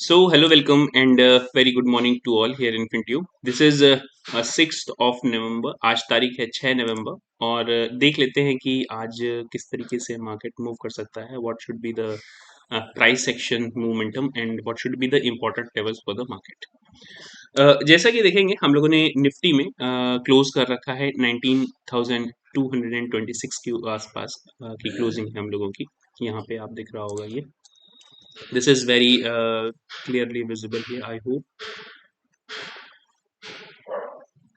So, hello, welcome, and very good morning to all here in FinTube. This is 6th of November. आज तारीख है 6 नवंबर और देख लेते हैं कि आज किस तरीके से मार्केट मूव कर सकता है. What should be the price action momentum and what should be the important levels for the market. जैसा कि देखेंगे हम लोगों ने निफ्टी में क्लोज कर रखा है 19,226 के आसपास की क्लोजिंग है हम लोगों की. यहाँ पे आप दिख रहा होगा ये. This is very clearly visible here, I hope.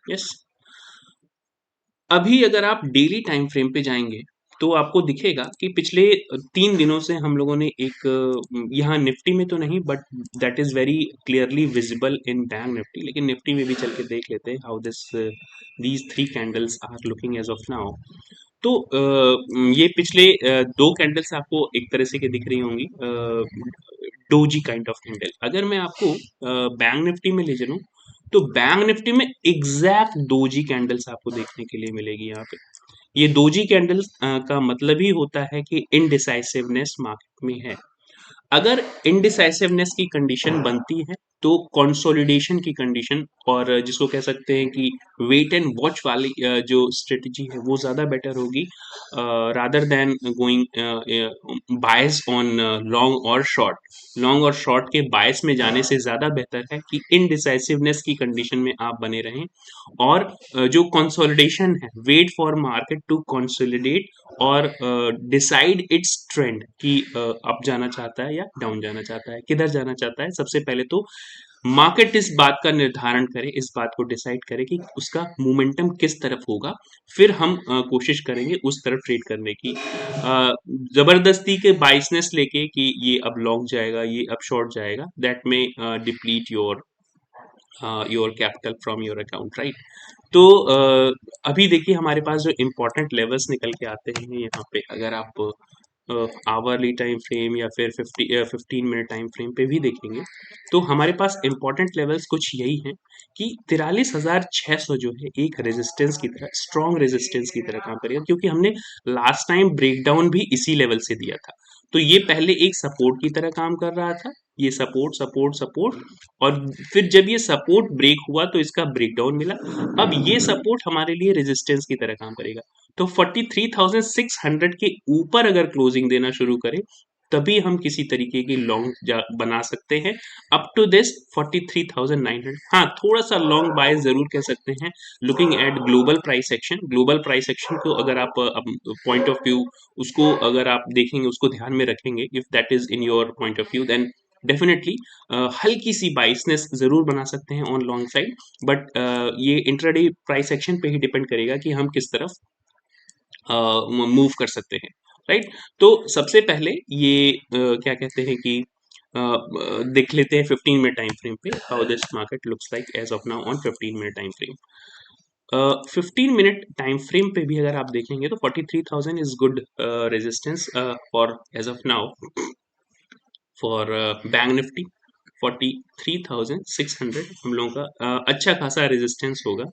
Yes. अभी अगर आप डेली टाइम फ्रेम पे जाएंगे तो आपको दिखेगा कि पिछले 3 दिनों से हम लोगों ने एक यहाँ निफ्टी में तो नहीं but that is very clearly visible in bank Nifty, लेकिन निफ्टी में भी चल के देख लेते हैं how this these 3 candles are looking as of now. तो ये पिछले 2 कैंडल्स आपको एक तरह से के दिख रही होंगी, डोजी काइंड ऑफ कैंडल. अगर मैं आपको बैंक निफ्टी में ले चलूं तो बैंक निफ्टी में एग्जैक्ट डोजी कैंडल्स आपको देखने के लिए मिलेगी यहाँ पे. ये डोजी कैंडल्स का मतलब ही होता है कि इनडिसाइसिवनेस मार्केट में है. अगर इनडिसाइसिवनेस की कंडीशन बनती है तो कंसोलिडेशन की कंडीशन, और जिसको कह सकते हैं कि वेट एंड वॉच वाली जो स्ट्रेटजी है वो ज़्यादा बेटर होगी rather than going bias on long और शॉर्ट. लॉन्ग और शॉर्ट के बायस में जाने से ज़्यादा बेहतर है कि इनडिसाइसिवनेस की कंडीशन में आप बने रहें और जो कंसोलिडेशन है, wait for market to consolidate और डिसाइड इट्स ट्रेंड कि अप जाना चाहता है या डाउन जाना चाहता है, किधर जाना चाहता है. सबसे पहले तो मार्केट इस बात का निर्धारण करे, इस बात को डिसाइड करे कि उसका मोमेंटम किस तरफ होगा. फिर हम कोशिश करेंगे उस तरफ ट्रेड करने की. जबरदस्ती के बाइसनेस लेके कि ये अब लॉन्ग जाएगा, ये अब शॉर्ट जाएगा, दैट में deplete your capital from your account, right. तो अभी देखिए हमारे पास जो इम्पोर्टेंट लेवल्स निकल के आते हैं यहाँ पे, अगर आप आवरली टाइम फ्रेम या फिर 15 मिनट टाइम फ्रेम पे भी देखेंगे तो हमारे पास इम्पोर्टेंट लेवल्स कुछ यही हैं कि 43,600 जो है एक रेजिस्टेंस की तरह, स्ट्रॉन्ग रेजिस्टेंस की तरह काम करेगा, क्योंकि हमने लास्ट टाइम ब्रेकडाउन भी इसी लेवल से दिया था. तो ये पहले एक सपोर्ट की तरह काम कर रहा था. ये सपोर्ट सपोर्ट सपोर्ट, और फिर जब ये सपोर्ट ब्रेक हुआ तो इसका ब्रेकडाउन मिला. अब ये सपोर्ट हमारे लिए रेजिस्टेंस की तरह काम करेगा. तो 43,600 के ऊपर अगर क्लोजिंग देना शुरू करें तभी हम किसी तरीके की लॉन्ग बना सकते हैं. अप टू दिस 43,900, हाँ थोड़ा सा लॉन्ग बाय जरूर कह सकते हैं. Looking at global price action, global price action को अगर आप पॉइंट ऑफ व्यू उसको अगर आप देखेंगे, उसको ध्यान में रखेंगे, if that is in your point of view, then definitely हल्की सी बाइसनेस जरूर बना सकते हैं ऑन लॉन्ग साइड. बट ये इंट्राडे प्राइस एक्शन पे ही डिपेंड करेगा कि हम किस तरफ मूव कर सकते हैं, राइट. तो सबसे पहले ये क्या कहते हैं कि देख लेते हैं 15 मिनट टाइम फ्रेम पे how this market looks like as of now on 15 minute time frame. 15 minute time frame पे भी अगर आप देखेंगे तो 43,000 is good resistance for as of now for bank Nifty. 43,600 हम लोगों का अच्छा खासा रेजिस्टेंस होगा.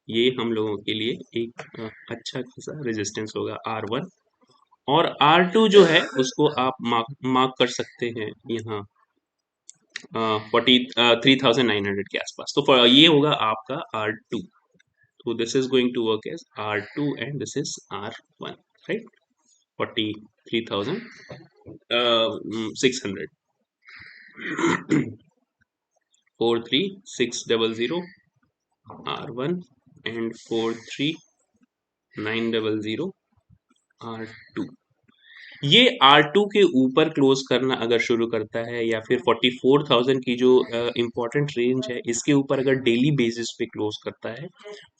ये हम लोगों के लिए एक अच्छा खासा रेजिस्टेंस होगा R1. और R2 जो है उसको आप मार्क कर सकते हैं यहाँ 43,900 के आसपास. तो ये होगा आपका R2. तो this is going to work as R2 and this is R1, right. 43,600 43,600 R1 and 43,900 R2. ये R2 के ऊपर क्लोज करना अगर शुरू करता है या फिर 44,000 की जो इम्पोर्टेंट रेंज है इसके ऊपर अगर डेली बेसिस पे क्लोज करता है,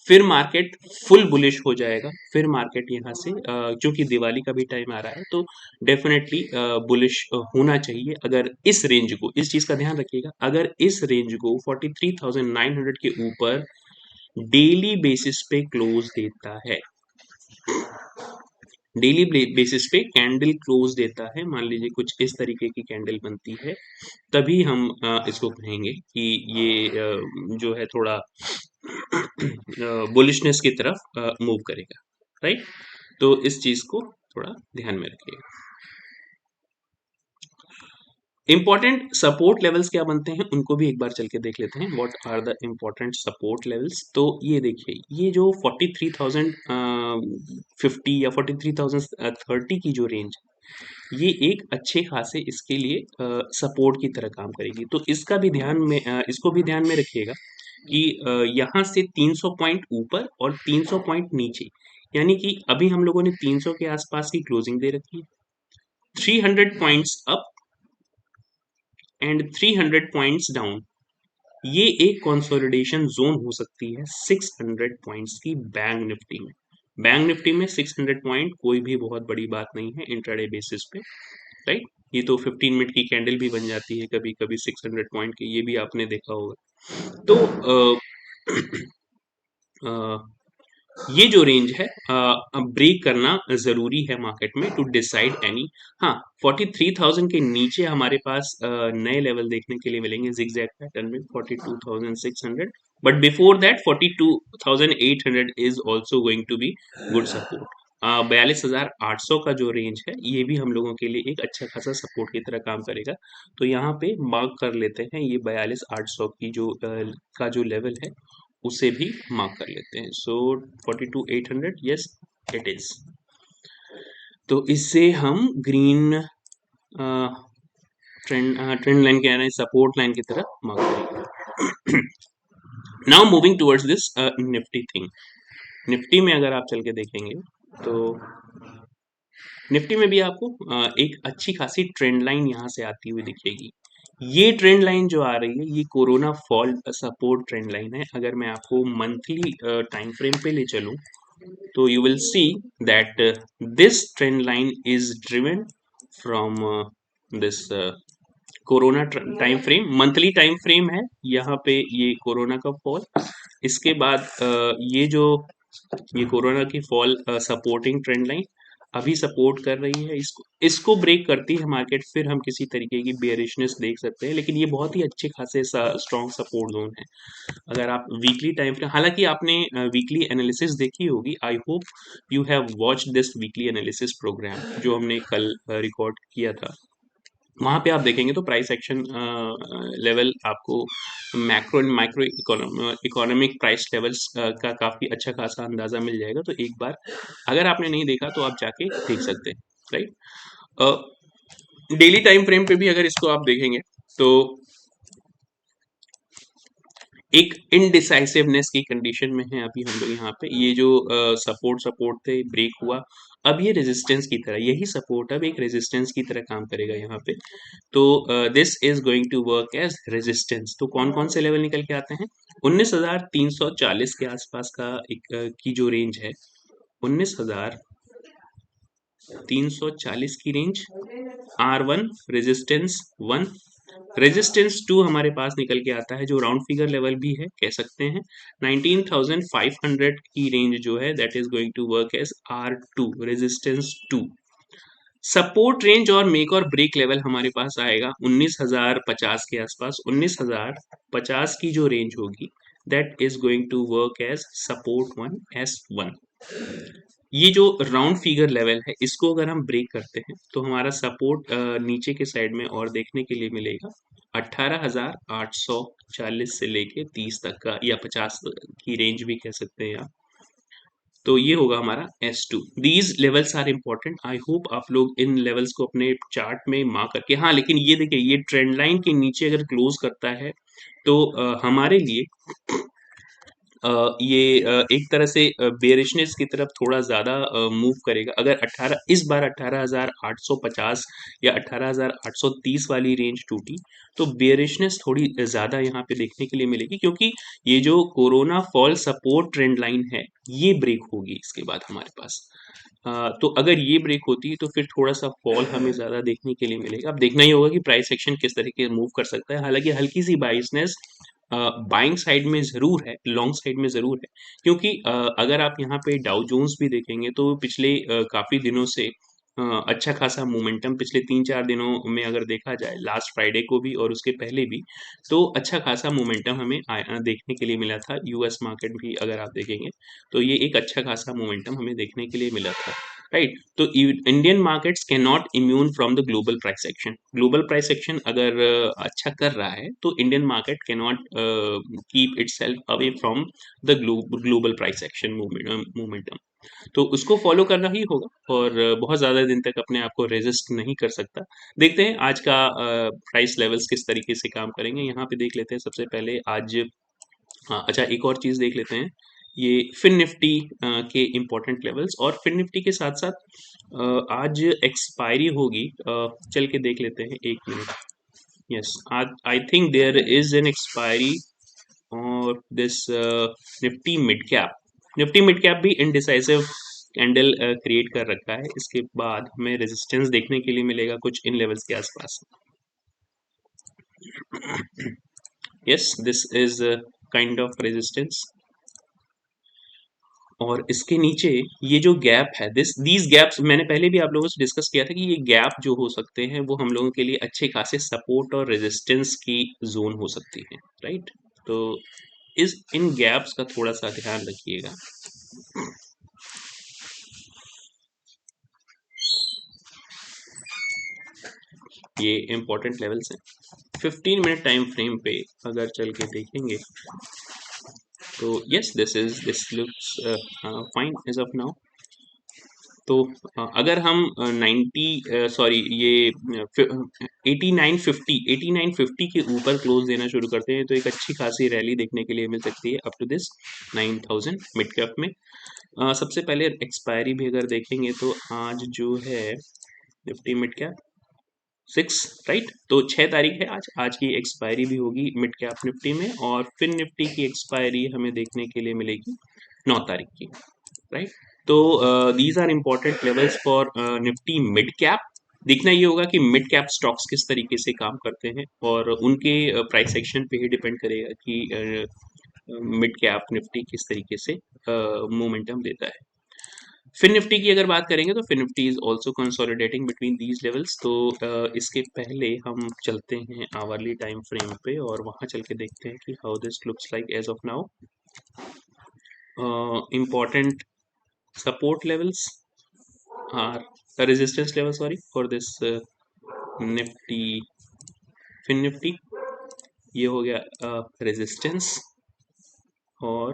फिर मार्केट फुल बुलिश हो जाएगा. फिर मार्केट यहाँ से क्योंकि दिवाली का भी टाइम आ रहा है तो डेफिनेटली बुलिश होना चाहिए. अगर इस रेंज को, इस चीज का ध्यान रखिएगा, अगर इस रेंज को 43,900 के ऊपर डेली बेसिस पे क्लोज देता है, डेली बेसिस पे कैंडल क्लोज देता है, मान लीजिए कुछ इस तरीके की कैंडल बनती है, तभी हम इसको कहेंगे कि ये जो है थोड़ा बुलिशनेस की तरफ मूव करेगा, राइट. तो इस चीज को थोड़ा ध्यान में रखिएगा. इंपॉर्टेंट सपोर्ट लेवल्स क्या बनते हैं उनको भी एक बार चल के देख लेते हैं। What are the important support levels? तो ये देखिए, ये जो 43,050 या 43,030 की जो रेंज, ये एक अच्छे खासे इसके लिए सपोर्ट की तरह काम करेगी। तो इसका भी ध्यान में इसको भी ध्यान में रखिएगा कि यहाँ से 300 पॉइंट ऊपर और 300 पॉइंट नीचे, यानी कि अभी हम लोगों ने 300 के आसपास की क्लोजिंग दे रखी है, 300 points up and 300 points down, ये एक कंसोलिडेशन जोन हो सकती है 600 पॉइंट्स की बैंक निफ्टी में। बैंक निफ्टी में 600 पॉइंट कोई भी बहुत बड़ी बात नहीं है इंट्राडे बेसिस पे, राइट? ये तो 15 मिनट की कैंडल भी बन जाती है कभी कभी 600 पॉइंट की, ये भी आपने देखा होगा। तो अ, ये जो रेंज है ब्रेक करना जरूरी है मार्केट में टू डिसाइड एनी। हाँ, 43,000 के नीचे हमारे पास नए लेवल देखने के लिए मिलेंगे जिगजैग पैटर्न में 42,600, but before that 42,800 is also going to be good support. 42,800 का जो रेंज है ये भी हम लोगों के लिए एक अच्छा खासा सपोर्ट की तरह काम करेगा। तो यहाँ पे मार्क कर लेते हैं ये 42,800 की जो का जो लेवल है उसे भी मार्क कर लेते हैं। सो 42,800, यस इट इज। तो इससे हम ग्रीन ट्रेंड लाइन कह रहे हैं, सपोर्ट लाइन की तरह मार्क करेंगे। Now moving towards this Nifty thing. Nifty में अगर आप चल के देखेंगे तो निफ्टी में भी आपको एक अच्छी खासी ट्रेंड लाइन यहाँ से आती हुई दिखेगी। ये ट्रेंड लाइन जो आ रही है ये corona follow support trend line है। अगर मैं आपको मंथली टाइम फ्रेम पे ले चलूं तो you will see that this trend line is driven from this corona time frame, monthly time frame है यहाँ पे ये कोरोना का फॉल। इसके बाद ये कोरोना की फॉल सपोर्टिंग ट्रेंड लाइन अभी सपोर्ट कर रही है, इसको इसको ब्रेक करती है मार्केट, फिर हम किसी तरीके की बेयरिशनेस देख सकते हैं, लेकिन ये बहुत ही अच्छे खासे स्ट्रॉन्ग सपोर्ट जोन है। अगर आप वीकली टाइम फ्रेम, हालांकि आपने वीकली एनालिसिस देखी होगी, I hope you have watched this weekly analysis program जो हमने कल रिकॉर्ड किया था। वहां पे आप देखेंगे तो प्राइस एक्शन लेवल आपको macro and micro economic price levels का काफी अच्छा खासा अंदाजा मिल जाएगा। तो एक बार अगर आपने नहीं देखा तो आप जाके देख सकते हैं, राइट? डेली टाइम फ्रेम पे भी अगर इसको आप देखेंगे तो एक इनडिसाइसिवनेस की कंडीशन में है अभी हम लोग यहाँ पे। ये जो सपोर्ट थे ब्रेक हुआ, अब ये रेजिस्टेंस की तरह, यही सपोर्ट अब एक रेजिस्टेंस की तरह काम करेगा यहाँ पे। तो this is going to work as resistance. तो कौन कौन से लेवल निकल के आते हैं? 19,340 के आसपास का एक की जो रेंज है, 19,340 की रेंज R1 रेजिस्टेंस 1, रेजिस्टेंस 2 हमारे पास निकल के आता है जो राउंड फिगर लेवल भी है कह सकते हैं। 19,500 की रेंज जो है that is going to work as R2 resistance 2। Support range और मेक और ब्रेक लेवल हमारे पास आएगा 19,050 के आसपास। 19,050 की जो रेंज होगी that is going to work as support 1 S1। ये जो राउंड फिगर लेवल है इसको अगर हम ब्रेक करते हैं तो हमारा सपोर्ट नीचे के साइड में और देखने के लिए मिलेगा 18,840 से लेके 30 तक का, या 50 की रेंज भी कह सकते हैं आप। तो ये होगा हमारा S2। These levels are important, I hope आप लोग इन लेवल्स को अपने चार्ट में मार्क करके, हाँ लेकिन ये देखिए ये ट्रेंड लाइन के नीचे अगर क्लोज करता है तो हमारे लिए ये एक तरह से बेरिशनेस की तरफ थोड़ा ज़्यादा मूव करेगा। अगर 18 इस बार 18,850 या 18,830 वाली रेंज टूटी तो बेरिशनेस थोड़ी ज़्यादा यहाँ पे देखने के लिए मिलेगी, क्योंकि ये जो corona follow support trend line है ये ब्रेक होगी इसके बाद हमारे पास। तो अगर ये ब्रेक होती है तो फिर थोड़ा सा फॉल हमें ज़्यादा देखने के लिए मिलेगा। अब देखना ही होगा कि प्राइस एक्शन किस तरीके मूव कर सकता है। हालांकि हल्की सी बाइसनेस बाइंग साइड में ज़रूर है, लॉन्ग साइड में ज़रूर है, क्योंकि अगर आप यहाँ पे डाउ जोन्स भी देखेंगे तो पिछले काफ़ी दिनों से अच्छा खासा मोमेंटम पिछले 3-4 दिनों में अगर देखा जाए, लास्ट फ्राइडे को भी और उसके पहले भी, तो अच्छा खासा मोमेंटम हमें देखने के लिए मिला था। यूएस मार्केट भी अगर आप देखेंगे तो ये एक अच्छा खासा मोमेंटम हमें देखने के लिए मिला था। राइट। तो Indian markets can not immune from the global price action. Global price action अगर अच्छा कर रहा है तो Indian market can not keep itself away from the global price action momentum. तो उसको फॉलो करना ही होगा और बहुत ज़्यादा दिन तक अपने आप को रेजिस्ट नहीं कर सकता। देखते हैं आज का प्राइस लेवल्स किस तरीके से काम करेंगे। यहाँ पे देख लेते हैं सबसे पहले आज। हाँ, अच्छा, एक और चीज़ देख लेते हैं, ये फिन निफ्टी के इम्पोर्टेंट लेवल्स। और फिन निफ्टी के साथ साथ आज एक्सपायरी होगी, चल के देख लेते हैं, एक मिनट। यस, आज I think there is an expiry और this Nifty mid cap. Nifty mid cap भी इनडिसाइसिव कैंडल क्रिएट कर रखा है। इसके बाद हमें रेजिस्टेंस देखने के लिए मिलेगा कुछ इन लेवल्स के आसपास। Yes, this is kind of resistance. और इसके नीचे ये जो गैप है, दीज गैप्स मैंने पहले भी आप लोगों से डिस्कस किया था कि ये गैप जो हो सकते हैं वो हम लोगों के लिए अच्छे खासे सपोर्ट और रेजिस्टेंस की जोन हो सकती है, राइट। तो इस इन गैप्स का थोड़ा सा ध्यान रखिएगा। ये इंपॉर्टेंट लेवल्स हैं। 15 मिनट टाइम फ्रेम पे अगर चल के देखेंगे तो yes, this looks fine as of now. तो अगर हम 90 सॉरी ये 8950 के ऊपर क्लोज देना शुरू करते हैं तो एक अच्छी खासी रैली देखने के लिए मिल सकती है up to this 9000 mid cap में। सबसे पहले एक्सपायरी भी अगर देखेंगे तो आज जो है निफ्टी मिड कैप 6, राइट। तो 6 तारीख है आज। आज की एक्सपायरी भी होगी मिड कैप निफ्टी में और फिन निफ्टी की एक्सपायरी हमें देखने के लिए मिलेगी 9 तारीख की, राइट। तो these are important levels for Nifty mid cap. देखना ये होगा कि मिड कैप स्टॉक्स किस तरीके से काम करते हैं और उनके प्राइस एक्शन पे ही डिपेंड करेगा कि मिड कैप निफ्टी किस तरीके से मोमेंटम देता है। फिन निफ्टी की अगर बात करेंगे तो Fin Nifty is also consolidating between these levels. तो इसके पहले हम चलते हैं आवरली टाइम फ्रेम पे और वहां चल के देखते हैं कि how this looks like as of now. Important support levels are resistance level, sorry, for this nifty fin nifty। ये हो गया resistance और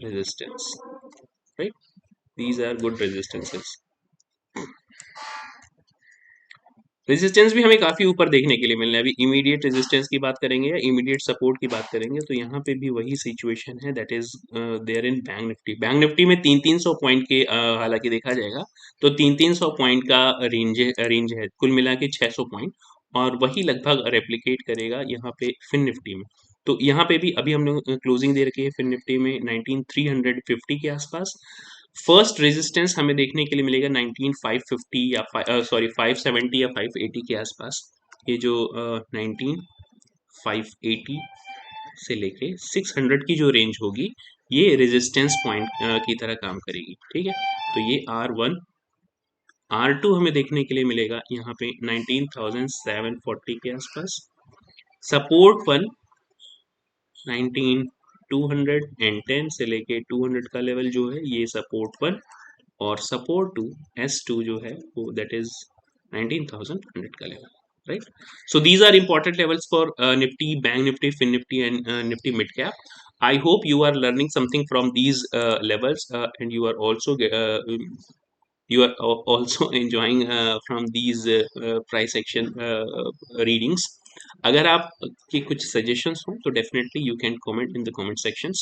resistance, right? These are good resistances। Resistance भी हमें काफी ऊपर देखने के लिए मिलने हैं। अभी इमीडिएट रेजिस्टेंस की बात करेंगे या इमीडिएट सपोर्ट की बात करेंगे तो यहाँ पे भी वही सिचुएशन है, that is there in bank Nifty. Bank Nifty में 300 पॉइंट के हालांकि देखा जाएगा तो 300 पॉइंट का रेंज है, कुल मिला के 600 पॉइंट। और वही लगभग रेप्लिकेट करेगा यहाँ पे फिन निफ्टी में। तो यहाँ पे भी अभी हम लोग क्लोजिंग दे रखी है फिन निफ्टी में 19350 के आसपास। फर्स्ट रेजिस्टेंस हमें देखने के लिए मिलेगा 19550 या सॉरी 570 या 580 के आसपास। ये जो 19580 से लेके 600 की जो रेंज होगी ये रेजिस्टेंस पॉइंट की तरह काम करेगी, ठीक है। तो ये R1 R2 हमें देखने के लिए मिलेगा यहाँ पे 19740 के आसपास। सपोर्ट 19210 से लेके 200 का लेवल जो है ये सपोर्ट 1। और सपोर्ट टू S2 जो है वो दैट इज 19100 का level, right. So these are important levels for Nifty, Bank Nifty, Fin Nifty and Nifty Mid Cap. I hope you are learning something from these levels and you are also enjoying from these price action readings. अगर आप के कुछ suggestions हो तो definitely you can comment in the comment sections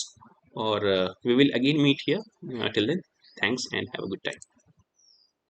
और we will again meet here till then. Thanks and have a good time.